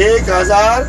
1000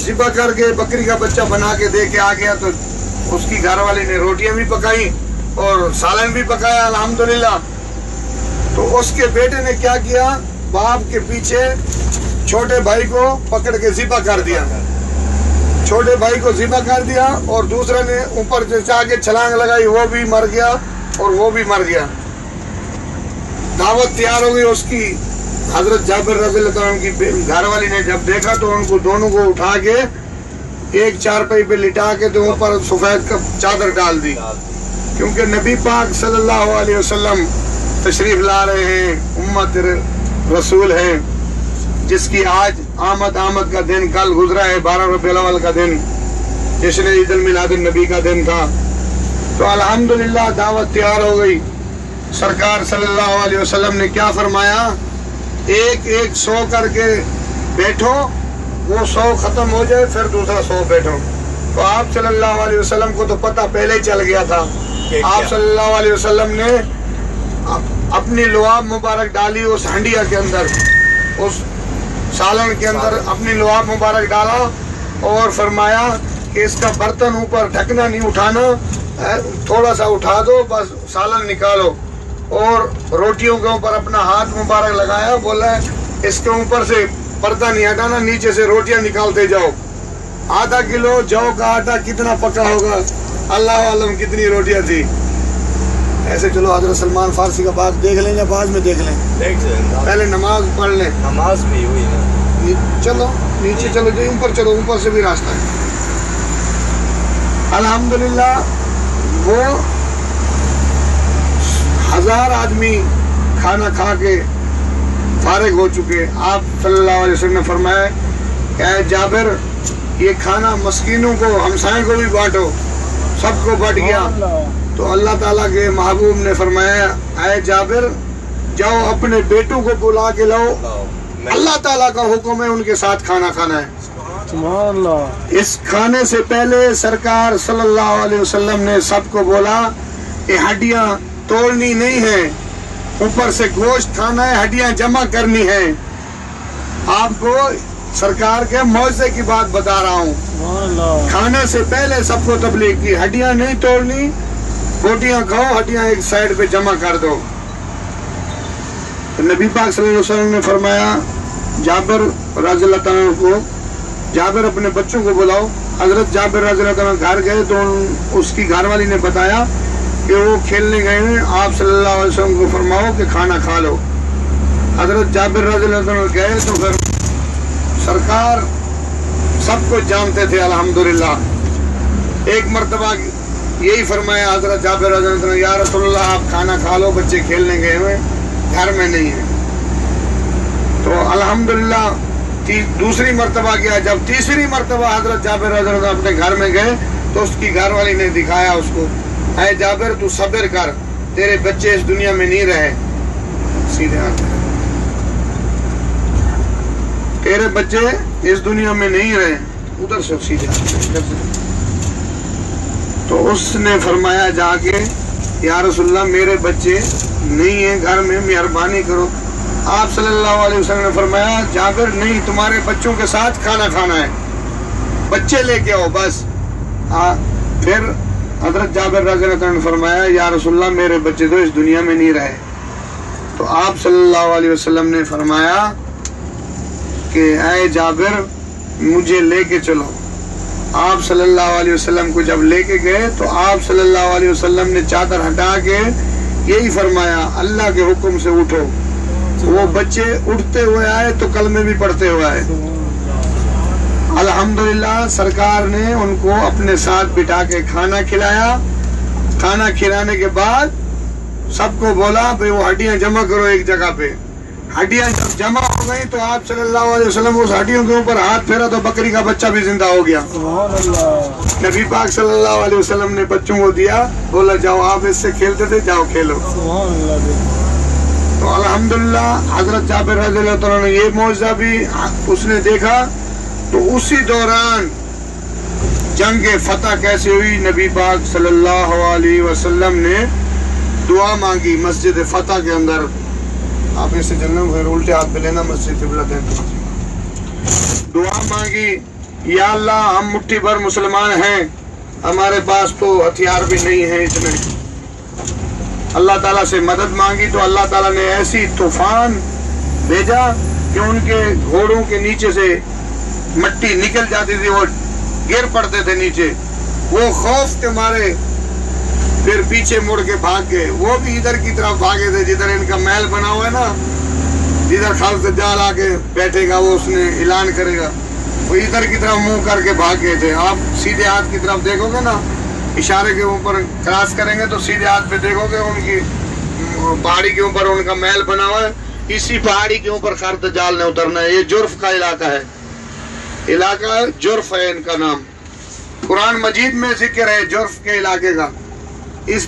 ذبح کر کے بکری کا بچہ بنا کے دے کے آ گیا تو اس کی گھر والی نے روٹیاں بھی پکائی اور سالن بھی پکایا الحمدللہ. تو اس کے بیٹے نے کیا کیا، باپ کے پیچھے چھوٹے بھائی کو پکڑ کے ذبح کر دیا، چھوٹے بھائی کو ذبح کر دیا، اور دوسرے نے اوپر سے جا کے چھلانگ لگائی، وہ بھی مر گیا اور وہ بھی مر گیا. دعوت تیار ہو گئی اس کی. حضرت جابر رضی اللہ عنہ کی گھر والی نے جب دیکھا تو ان کو دونوں کو اٹھا کے ایک چارپائی پہ لٹا کے تو اوپر سفید کا چادر ڈال دی، کیونکہ نبی پاک صلی اللہ علیہ وسلم تشریف لا رہے ہیں، امت رسول ہے، جس کی آج آمد کا دن کل گزرا ہے، 12 ربیع الاول کا دن، جشن عید المیلاد النبی کا دن تھا. تو الحمدللہ دعوت تیار ہو گئی. سرکار صلی اللہ علیہ وسلم نے کیا فرمایا، ایک 100 کر کے بیٹھو، وہ 100 ختم ہو جائے پھر دوسرا 100 بیٹھو. تو آپ صلی اللہ علیہ وسلم کو تو پتہ پہلے ہی چل گیا تھا. آپ صلی اللہ علیہ وسلم نے اپنی لعاب مبارک ڈالی اس ہنڈیا کے اندر، اس سالن کے اندر اپنی لعاب مبارک ڈالا اور فرمایا کہ اس کا برتن اوپر ڈھکنا نہیں اٹھانا، تھوڑا سا اٹھا دو بس، سالن نکالو. اور روٹیوں کے اوپر اپنا ہاتھ مبارک لگایا، بولا اس کے اوپر سے پردہ نہیں ہٹانا، نیچے سے روٹیاں نکالتے جاؤ. آدھا کلو جو کا آٹا کتنا پکا ہوگا، اللہ عالم کتنی روٹیاں تھی. ایسے چلو حضرت سلمان فارسی کا بات دیکھ لیں یا بعد میں دیکھ لیں، پہلے نماز پڑھ لیں. نماز بھی ہوئی نا، چلو نیچے چلو جائیں، اوپر چلو، اوپر سے بھی راستہ ہے. الحمدللہ وہ 1000 آدمی کھانا کھا کے فارغ ہو چکے. آپ صلی اللہ علیہ وسلم نے فرمایا کہ اے جابر، یہ کھانا مسکینوں کو، ہمسائیں کو بھی بانٹو. سب کو بٹ گیا. تو اللہ تعالیٰ کے محبوب نے فرمایا اے جابر، جاؤ اپنے بیٹوں کو بلا کے لاؤ، اللہ تعالیٰ کا حکم ہے ان کے ساتھ کھانا کھانا ہے. سبحان اللہ. اس کھانے سے پہلے سرکار صلی اللہ علیہ وسلم نے سب کو بولا کہ ہڈیاں توڑنی نہیں ہے، اوپر سے گوشت کھانا ہے، ہڈیاں جمع کرنی ہے. آپ کو سرکار کے معجزے کی بات بتا رہا ہوں. کھانے سے پہلے سب کو تبلیغ کی، ہڈیاں نہیں توڑنی، بوٹیاں کھاؤ، ہڈیاں ایک سائڈ پہ جمع کر دو. نبی پاک صلی اللہ علیہ وسلم نے فرمایا جابر رضی اللہ عنہ کو، جابر اپنے بچوں کو بلاؤ. حضرت جابر رضی اللہ عنہ گھر گئے تو اس کی گھر والی نے بتایا کہ وہ کھیلنے گئے ہیں، آپ صلی اللہ علیہ وسلم کو فرماؤ کہ کھانا کھا لو. حضرت جابر رضی اللہ عنہ گئے تو پھر سرکار سب کو جانتے تھے الحمدللہ. ایک مرتبہ یہی فرمایا حضرت جابر رضی اللہ عنہ، یا رسول اللہ آپ کھانا کھا لو، بچے کھیلنے گئے ہوئے گھر میں نہیں ہیں. تو الحمدللہ دوسری مرتبہ گیا. جب تیسری مرتبہ حضرت جابر رضی اللہ عنہ اپنے گھر میں گئے تو اس کی گھر والی نے دکھایا اس کو، اے جابر تو صبر کر، تیرے بچے اس دنیا میں نہیں رہے. سیدھے ہاتھ، تیرے بچے اس دنیا میں نہیں رہے، ادھر سے سیدھے ہاتھ. تو اس نے فرمایا جا کے، یا رسول اللہ میرے بچے نہیں ہیں گھر میں، مہربانی کرو. آپ صلی اللہ علیہ وسلم نے فرمایا جابر نہیں، تمہارے بچوں کے ساتھ کھانا کھانا ہے، بچے لے کے آؤ بس. پھر حضرت جابر رضی اللہ عنہ نے فرمایا یا رسول اللہ میرے بچے تو اس دنیا میں نہیں رہے. تو آپ صلی اللہ علیہ وسلم نے فرمایا کہ اے جابر مجھے لے کے چلو. آپ صلی اللہ علیہ وسلم کو جب لے کے گئے تو آپ صلی اللہ علیہ وسلم نے چادر ہٹا کے یہی فرمایا اللہ کے حکم سے اٹھو. وہ بچے اٹھتے ہوئے آئے تو کلمے بھی پڑھتے ہوئے آئے. الحمدللہ سرکار نے ان کو اپنے ساتھ بٹھا کے کھانا کھلایا. کھانا کھلانے کے بعد سب کو بولا بھئی وہ ہڈیاں جمع کرو ایک جگہ پہ. ہڈیاں جب جمع ہو گئی تو آپ صلی اللہ علیہ وسلم اس ہڈیوں کے اوپر ہاتھ پھیرا تو بکری کا بچہ بھی زندہ ہو گیا. نبی پاک صلی اللہ علیہ وسلم نے بچوں کو دیا، بولا جاؤ آپ اس سے کھیلتے تھے، جاؤ کھیلو. تو الحمدللہ حضرت جابر رضی اللہ عنہ نے یہ معجزہ بھی اس نے دیکھا. تو اسی دوران جنگ فتح کیسے ہوئی، نبی پاک صلی اللہ علیہ وسلم نے دعا مانگی مسجد فتح کے اندر. آپ اس سے چلنا، پھر الٹے ہاتھ پہ لینا، مسجد قبلہ ہے. دعا مانگی یا اللہ ہم مٹھی بھر مسلمان ہیں، ہمارے پاس تو ہتھیار بھی نہیں ہیں اتنے. اللہ تعالیٰ سے مدد مانگی تو اللہ تعالیٰ نے ایسی طوفان بھیجا کہ ان کے گھوڑوں کے نیچے سے مٹی نکل جاتی تھی، وہ گر پڑتے تھے نیچے. وہ خوف کے مارے پھر پیچھے مڑ کے بھاگ گئے. وہ بھی ادھر کی طرف بھاگے تھے جدھر ان کا محل بنا ہوا ہے نا، جدھر خالق دجال آ کے بیٹھے گا، وہ اس نے اعلان کرے گا، وہ ادھر کی طرف منہ کر کے بھاگ گئے تھے. آپ سیدھے ہاتھ کی طرف دیکھو گے نا، اشارے کے اوپر کراس کریں گے تو سیدھے ہاتھ پہ دیکھو گے ان کی پہاڑی کے اوپر ان کا محل بنا ہوا ہے. اسی پہاڑی کے اوپر خالق دجال نے اترنا ہے. یہ جرف کا علاقہ ہے، علاقہ جرف ہے ان کا نام. قرآن مجید میں ذکر ہے جرف کے علاقے کا. اس